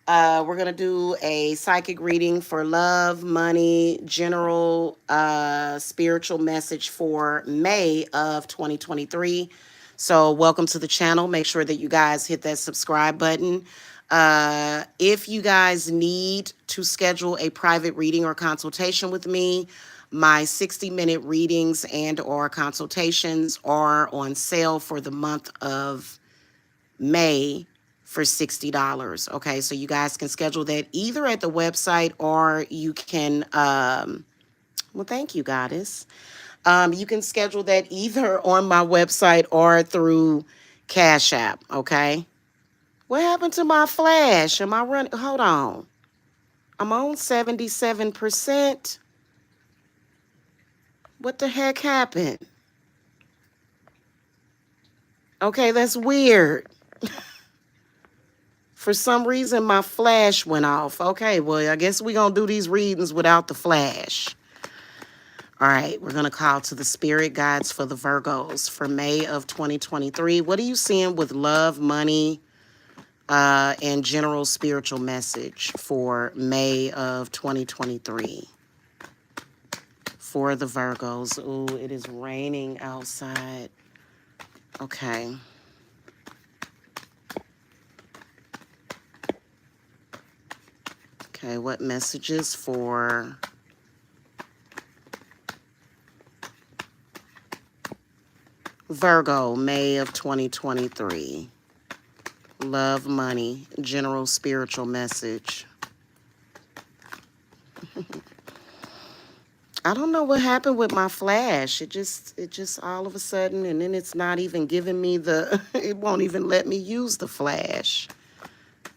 We're going to do a psychic reading for love, money, general spiritual message for May of 2023. So, welcome to the channel. Make sure that you guys hit that subscribe button. If you guys need to schedule a private reading or consultation with me, my 60-minute readings and or consultations are on sale for the month of May for $60. Okay, so you guys can schedule that either at the website or you can, well, thank you, Goddess. You can schedule that either on my website or through Cashapp. Okay. What happened to my flash? Am I running? Hold on. I'm on 77%. What the heck happened? Okay, that's weird. For some reason, my flash went off. Okay, well, I guess we're going to do these readings without the flash. All right, we're going to call to the spirit guides for the Virgos for May of 2023. What are you seeing with love, money, and general spiritual message for May of 2023? For the Virgos. Ooh, it is raining outside. Okay. Okay, what messages for Virgo, May of 2023? Love, money, general spiritual message. I don't know what happened with my flash. It just all of a sudden, and then it's not even giving me the, it won't even let me use the flash.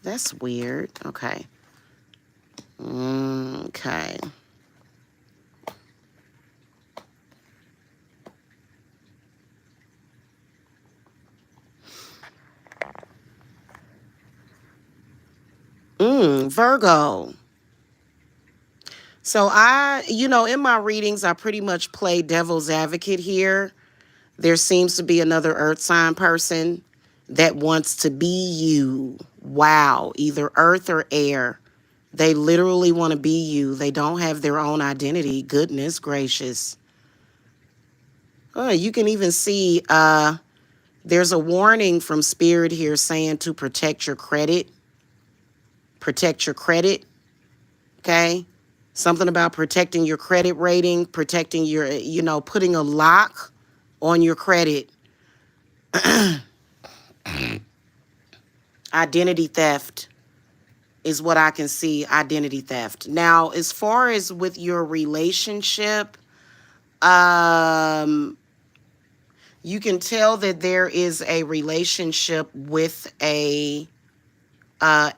That's weird. Okay. Okay. Virgo. So in my readings, I pretty much play devil's advocate here. There seems to be another earth sign person that wants to be you. Wow. Either earth or air. They literally want to be you. They don't have their own identity. Goodness gracious. Oh, you can even see there's a warning from Spirit here saying to protect your credit. Protect your credit. Okay? Something about protecting your credit rating, protecting your, putting a lock on your credit. Identity theft is what I can see. Identity theft. Now, as far as with your relationship, you can tell that there is a relationship with a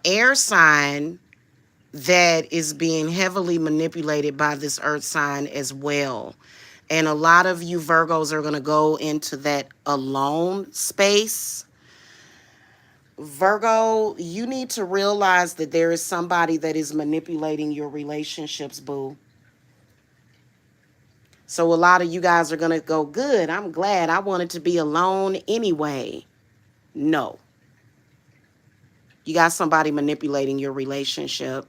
air sign that is being heavily manipulated by this earth sign as well. And a lot of you Virgos are going to go into that alone space. Virgo, you need to realize that there is somebody that is manipulating your relationships, boo. So a lot of you guys are going to go, good, I'm glad. I wanted to be alone anyway. No. You got somebody manipulating your relationship.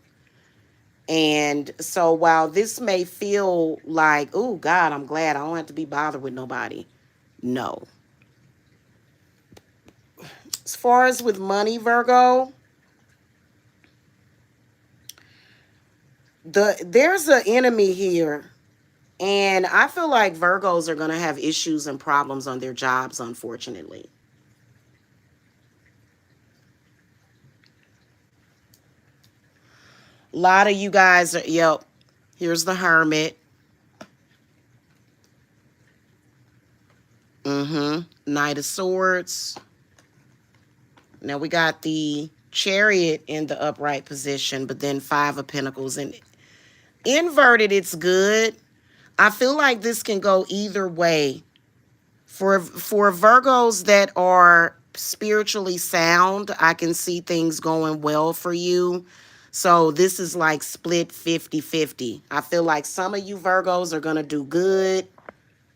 And so while this may feel like, oh, God, I'm glad I don't have to be bothered with nobody. No. As far as with money, Virgo, there's an enemy here. And I feel like Virgos are going to have issues and problems on their jobs, unfortunately. A lot of you guys are, yep, here's the Hermit. Knight of Swords. Now we got the Chariot in the upright position, but then Five of Pentacles. And inverted, it's good. I feel like this can go either way. For Virgos that are spiritually sound, I can see things going well for you. So this is like split 50-50. I feel like some of you Virgos are going to do good,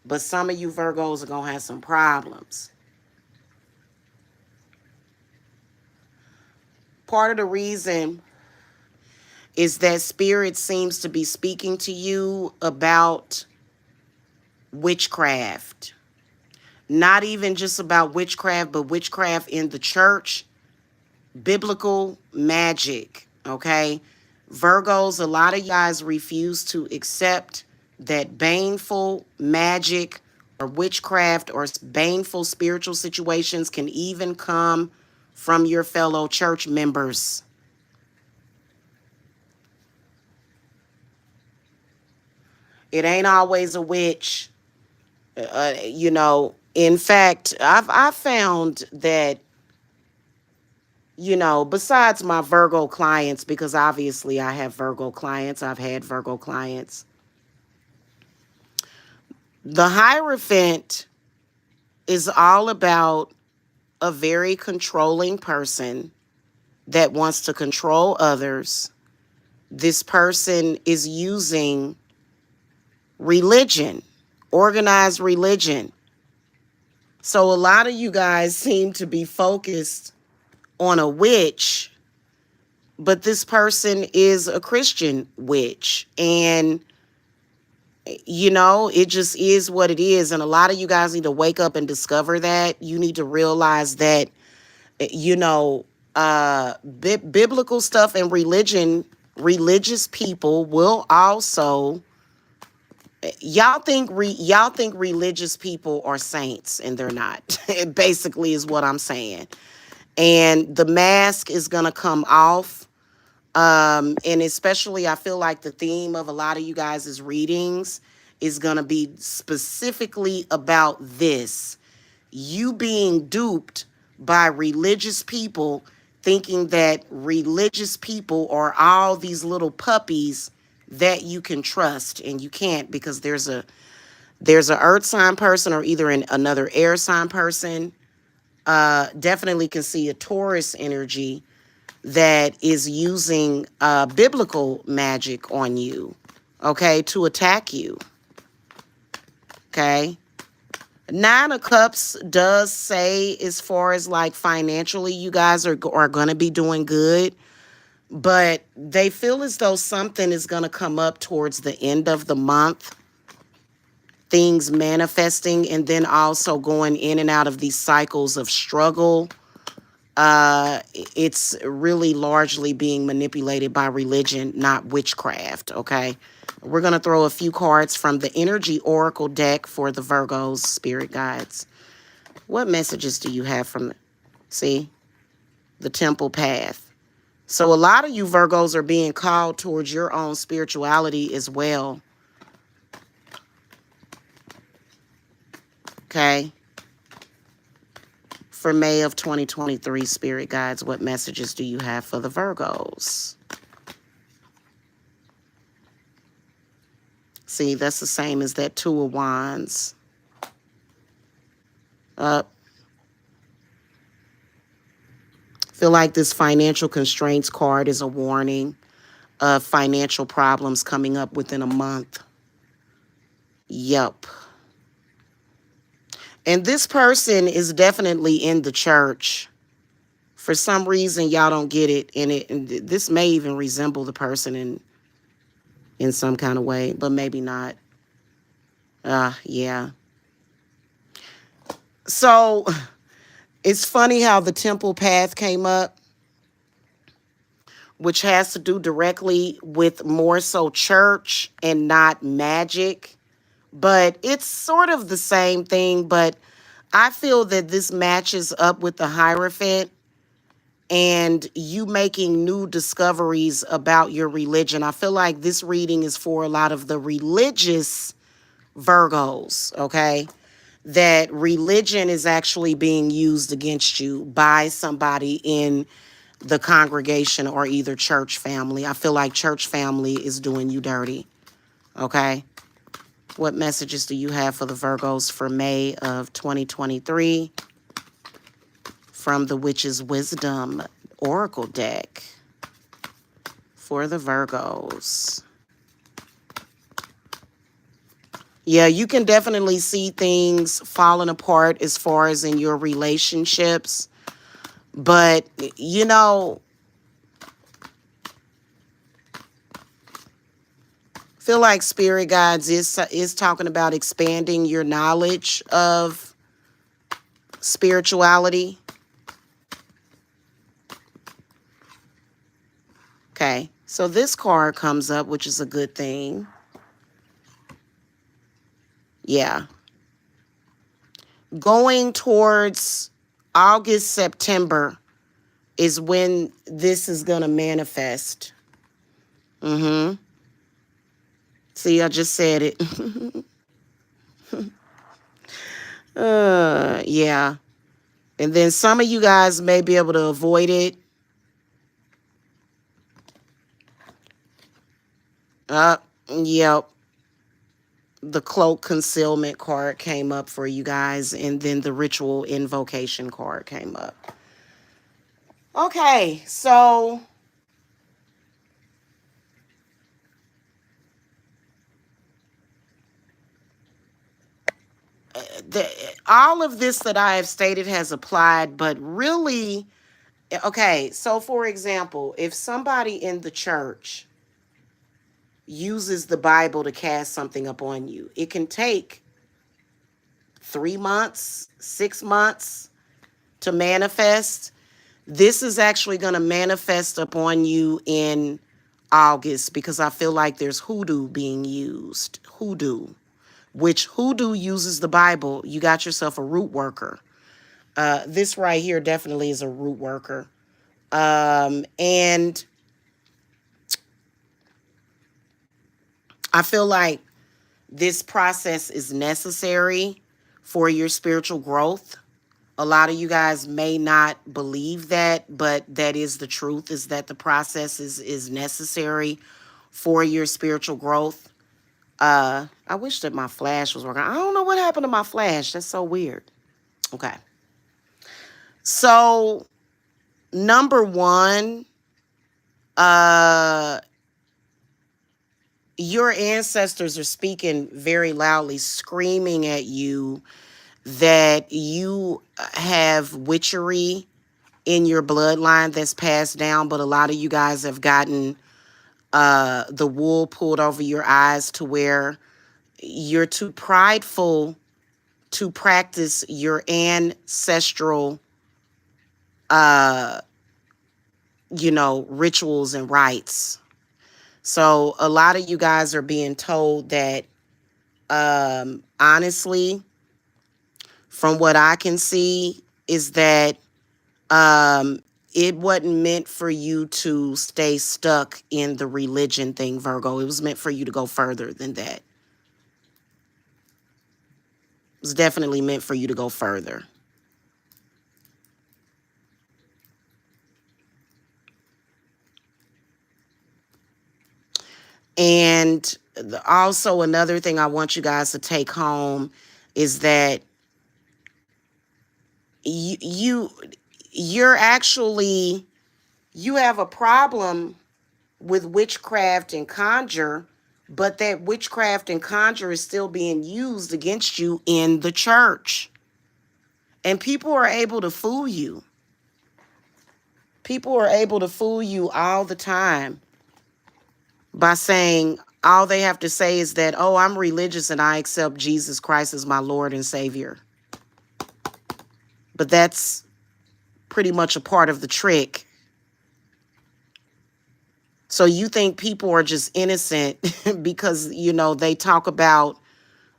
but some of you Virgos are going to have some problems. Part of the reason is that spirit seems to be speaking to you about witchcraft. Not even just about witchcraft, but witchcraft in the church, biblical magic, okay? Virgos, a lot of you guys refuse to accept that baneful magic or witchcraft or baneful spiritual situations can even come from your fellow church members. It ain't always a witch. In fact, I've found that, besides my Virgo clients, because obviously I have Virgo clients, I've had Virgo clients. The Hierophant is all about a very controlling person that wants to control others. This person is using religion, organized religion. So a lot of you guys seem to be focused on a witch, but this person is a Christian witch. And, it just is what it is. And a lot of you guys need to wake up and discover that. You need to realize that, biblical stuff and religious people will also... Y'all think religious people are saints, and they're not. It basically is what I'm saying. And the mask is going to come off. And especially, I feel like the theme of a lot of you guys' readings is going to be specifically about this. You being duped by religious people, thinking that religious people are all these little puppies that you can trust, and you can't, because there's a earth sign person or either another air sign person. Definitely can see a Taurus energy that is using biblical magic on you, okay, to attack you. Okay. 9 of Cups does say, as far as like financially, you guys are going to be doing good. But they feel as though something is going to come up towards the end of the month. Things manifesting, and then also going in and out of these cycles of struggle. It's really largely being manipulated by religion, not witchcraft, okay? We're going to throw a few cards from the Energy Oracle deck for the Virgos, spirit guides. What messages do you have from the Temple Path? So a lot of you Virgos are being called towards your own spirituality as well. Okay. For May of 2023, spirit guides, what messages do you have for the Virgos? See, that's the same as that 2 of Wands. Feel like this financial constraints card is a warning of financial problems coming up within a month. Yup. And this person is definitely in the church. For some reason, y'all don't get it. And this may even resemble the person in some kind of way, but maybe not. Yeah. So it's funny how the Temple Path came up, which has to do directly with more so church and not magic. But it's sort of the same thing, but I feel that this matches up with the Hierophant and you making new discoveries about your religion. I feel like this reading is for a lot of the religious Virgos, okay? That religion is actually being used against you by somebody in the congregation or either church family. I feel like church family is doing you dirty, okay? What messages do you have for the Virgos for May of 2023 from the Witch's Wisdom Oracle deck for the Virgos? Yeah, you can definitely see things falling apart as far as in your relationships. But, feel like spirit guides is talking about expanding your knowledge of spirituality. Okay, so this card comes up, which is a good thing. Yeah. Going towards August, September is when this is going to manifest. See, I just said it. Yeah. And then some of you guys may be able to avoid it. Yep. The cloak concealment card came up for you guys, and then the ritual invocation card came up. Okay, so all of this that I have stated has applied, but really, okay, so for example, if somebody in the church uses the Bible to cast something up on you, it can take 3 months, 6 months to manifest. This is actually going to manifest upon you in August, because I feel like there's hoodoo being used. Hoodoo, which hoodoo uses the Bible. You got yourself a root worker. This right here definitely is a root worker. And I feel like this process is necessary for your spiritual growth. A lot of you guys may not believe that, but that is the truth, is that the process is necessary for your spiritual growth. I wish that my flash was working. I don't know what happened to my flash. That's so weird. Okay. So, number one, your ancestors are speaking very loudly, screaming at you that you have witchery in your bloodline that's passed down, but a lot of you guys have gotten the wool pulled over your eyes to where you're too prideful to practice your ancestral rituals and rites. So a lot of you guys are being told that honestly, from what I can see, is that it wasn't meant for you to stay stuck in the religion thing, Virgo. It was meant for you to go further than that. It was definitely meant for you to go further. And also another thing I want you guys to take home is that you're actually, you have a problem with witchcraft and conjure, but that witchcraft and conjure is still being used against you in the church. And people are able to fool you. People are able to fool you all the time by saying, all they have to say is that, oh, I'm religious and I accept Jesus Christ as my Lord and Savior. But that's pretty much a part of the trick. So you think people are just innocent because, they talk about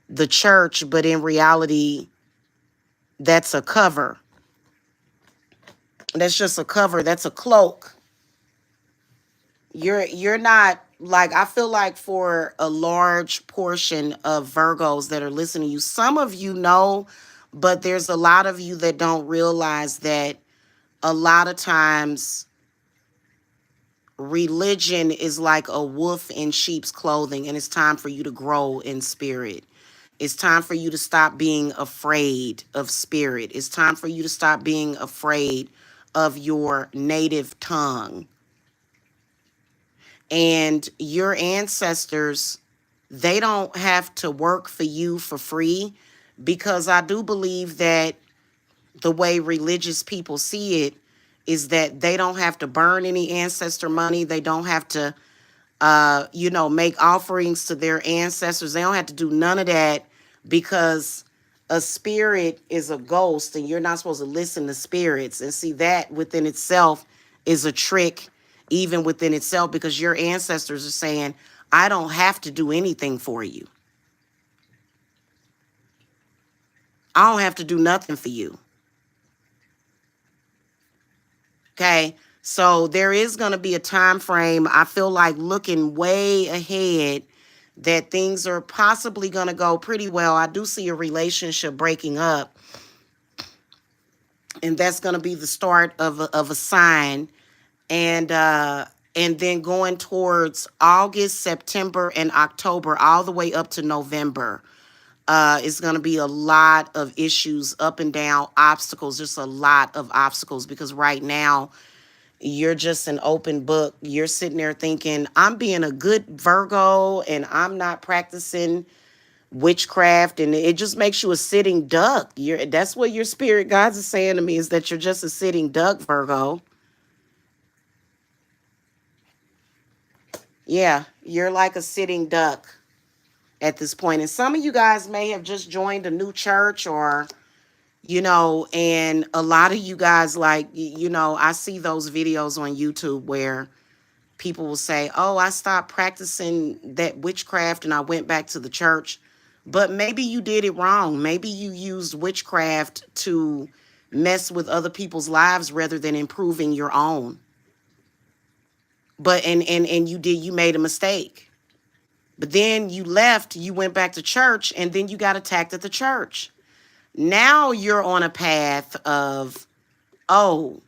the church, but in reality, that's a cover. That's just a cover. That's a cloak. You're not, like, I feel like for a large portion of Virgos that are listening to you, some of you know, but there's a lot of you that don't realize that a lot of times religion is like a wolf in sheep's clothing, and it's time for you to grow in spirit. It's time for you to stop being afraid of spirit. It's time for you to stop being afraid of your native tongue. And your ancestors, they don't have to work for you for free, because I do believe that the way religious people see it is that they don't have to burn any ancestor money. They don't have to make offerings to their ancestors. They don't have to do none of that because a spirit is a ghost and you're not supposed to listen to spirits. And see, that within itself is a trick, even within itself, because your ancestors are saying, I don't have to do anything for you. I don't have to do nothing for you. Okay. So there is going to be a time frame. I feel like looking way ahead that things are possibly going to go pretty well. I do see a relationship breaking up, and that's going to be the start of a sign. And then going towards August, September, and October, all the way up to November. It's going to be a lot of issues, up and down, obstacles, just a lot of obstacles, because right now you're just an open book. You're sitting there thinking, I'm being a good Virgo and I'm not practicing witchcraft, and it just makes you a sitting duck. That's what your spirit guides are saying to me, is that you're just a sitting duck, Virgo. Yeah, you're like a sitting duck at this point. And some of you guys may have just joined a new church, or and a lot of you guys, like, I see those videos on YouTube where people will say, oh, I stopped practicing that witchcraft and I went back to the church. But maybe you did it wrong. Maybe you used witchcraft to mess with other people's lives rather than improving your own. But and you made a mistake. But then you left, you went back to church, and then you got attacked at the church. Now you're on a path of, oh,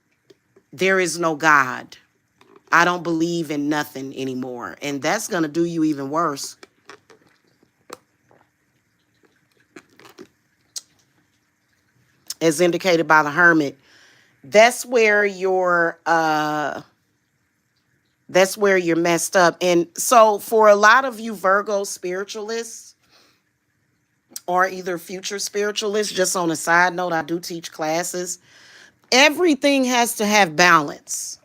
there is no God. I don't believe in nothing anymore. And that's going to do you even worse. As indicated by the Hermit. That's where you're messed up. And so for a lot of you Virgo spiritualists, or either future spiritualists, just on a side note, I do teach classes. Everything has to have balance.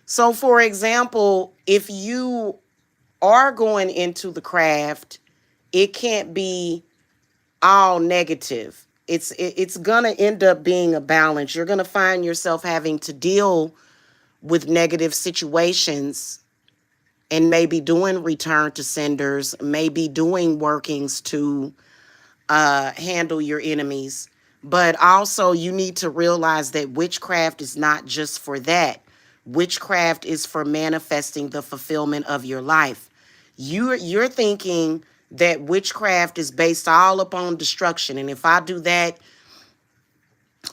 So for example, if you are going into the craft, it can't be all negative. It's gonna end up being a balance. You're gonna find yourself having to deal with negative situations, and maybe doing return to senders, maybe doing workings to handle your enemies. But also you need to realize that witchcraft is not just for that. Witchcraft is for manifesting the fulfillment of your life. You're thinking that witchcraft is based all upon destruction. And if I do that,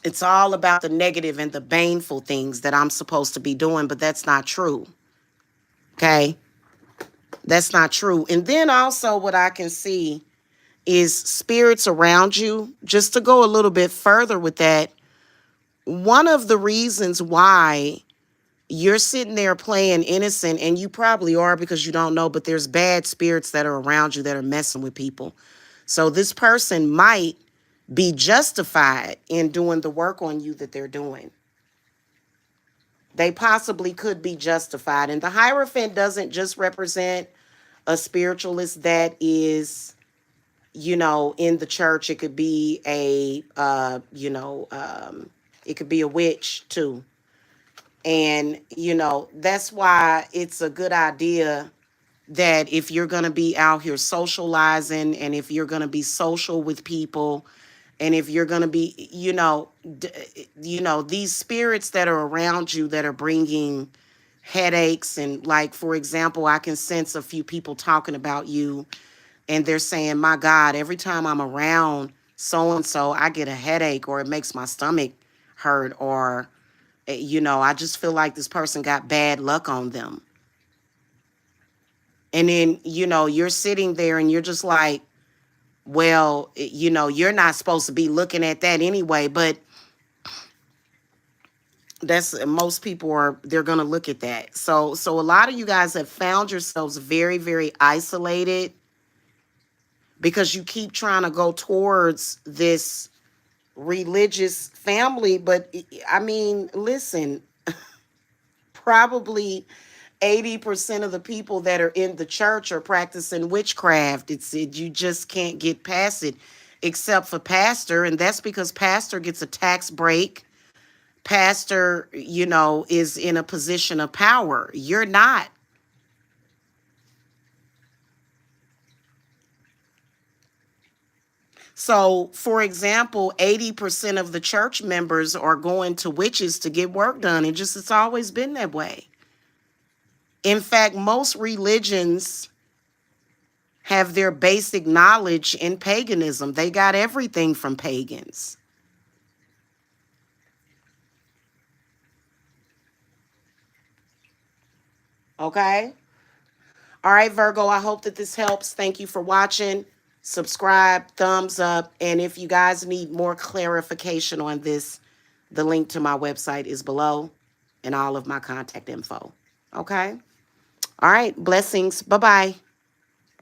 it's all about the negative and the baneful things that I'm supposed to be doing. But that's not true. Okay? That's not true. And then also what I can see is spirits around you. Just to go a little bit further with that, one of the reasons why you're sitting there playing innocent, and you probably are because you don't know, but there's bad spirits that are around you that are messing with people. So this person might be justified in doing the work on you that they're doing. They possibly could be justified. And the Hierophant doesn't just represent a spiritualist that is, in the church. It could be it could be a witch too. And, that's why it's a good idea that if you're going to be out here socializing, and if you're going to be social with people, and if you're going to be, these spirits that are around you that are bringing headaches, and like, for example, I can sense a few people talking about you, and they're saying, my God, every time I'm around so-and-so, I get a headache, or it makes my stomach hurt, or, I just feel like this person got bad luck on them. And then, you're sitting there and you're just like, well, you're not supposed to be looking at that anyway, but most people they're going to look at that. So a lot of you guys have found yourselves very, very isolated because you keep trying to go towards this religious family. But I mean, listen, probably 80% of the people that are in the church are practicing witchcraft. You just can't get past it, except for pastor, and that's because pastor gets a tax break. Pastor, is in a position of power. You're not. So, for example, 80% of the church members are going to witches to get work done. It's always been that way. In fact, most religions have their basic knowledge in paganism. They got everything from pagans. Okay? All right, Virgo, I hope that this helps. Thank you for watching. Subscribe, thumbs up. And if you guys need more clarification on this, the link to my website is below and all of my contact info. Okay? All right, blessings. Bye-bye.